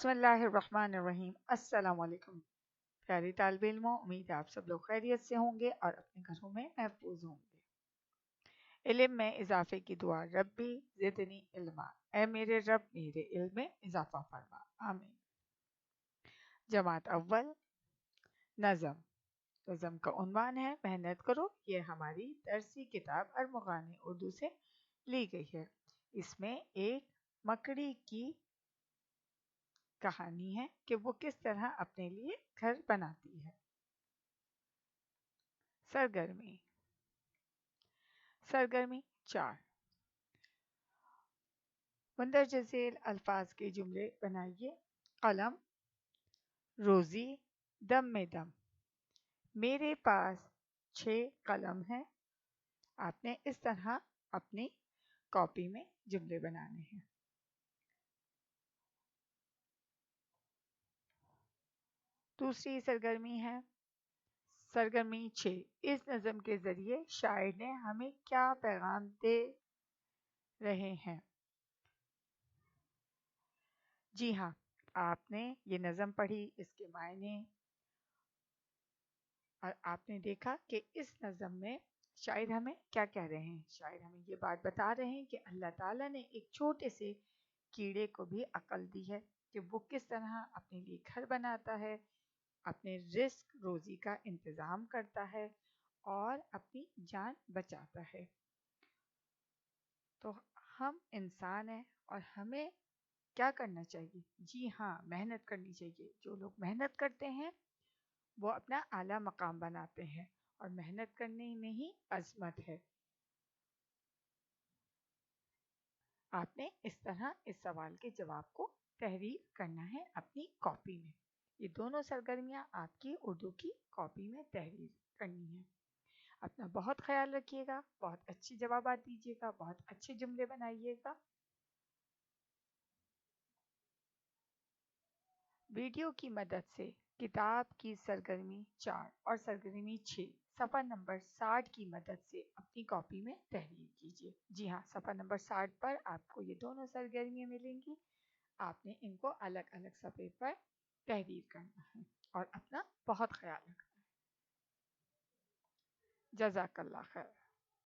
बिस्मिल्लाहिर्रहमानिर्रहीम। अस्सलाम वालेकुम प्यारे तालिब इल्मों, उम्मीद है आप सब लोग खैरियत से होंगे और अपने घरों में महफूज होंगे। इल्म में इजाफे की दुआ, रब्बी ज़िदनी इल्मा, ऐ मेरे रब मेरे इल्म में इजाफा फरमा, आमीन। जमात अव्वल नज़म। नज़म का उन्वान है मेहनत करो। ये हमारी दरसी किताब अरमुगान उर्दू से ली गई है। इसमें एक मकड़ी की कहानी है कि वो किस तरह अपने लिए घर बनाती है। सरगर्मी। सरगर्मी 4। मंदरजा झेल अल्फाज के जुमले बनाइए। कलम, रोजी, दम में दम। मेरे पास 6 कलम हैं। आपने इस तरह अपनी कॉपी में जुमले बनाने हैं। दूसरी सरगर्मी है सरगर्मी 6। इस नज़म के जरिए शायर ने हमें क्या पैगाम दे रहे हैं। जी हाँ, आपने ये नज़म पढ़ी, इसके मायने, और आपने देखा कि इस नज़म में शायर हमें क्या कह रहे हैं। शायर हमें ये बात बता रहे हैं कि अल्लाह ताला ने एक छोटे से कीड़े को भी अक्ल दी है कि वो किस तरह अपने लिए घर बनाता है, अपने रिस्क रोज़ी का इंतज़ाम करता है और अपनी जान बचाता है। तो हम इंसान हैं और हमें क्या करना चाहिए? जी हाँ, मेहनत करनी चाहिए। जो लोग मेहनत करते हैं वो अपना आला मकाम बनाते हैं और मेहनत करने में ही अज़मत है। आपने इस तरह इस सवाल के जवाब को तहरीर करना है अपनी कॉपी में। ये दोनों सरगर्मियाँ आपकी उर्दू की कॉपी में तहरीर करनी है। अपना बहुत ख्याल रखिएगा, बहुत अच्छे जवाब दीजिएगा, बहुत अच्छे जुमले बनाइएगा। वीडियो की मदद से किताब की सरगर्मी 4 और सरगर्मी 6 सफ़ा नंबर 60 की मदद से अपनी कॉपी में तहरीर कीजिए। जी हाँ, सफ़ा नंबर 60 पर आपको ये दोनों सरगर्मियाँ मिलेंगी। आपने इनको अलग अलग सफ़े पर तहरीर करना है और अपना बहुत ख्याल रखना है। जज़ाकल्लाह खैर।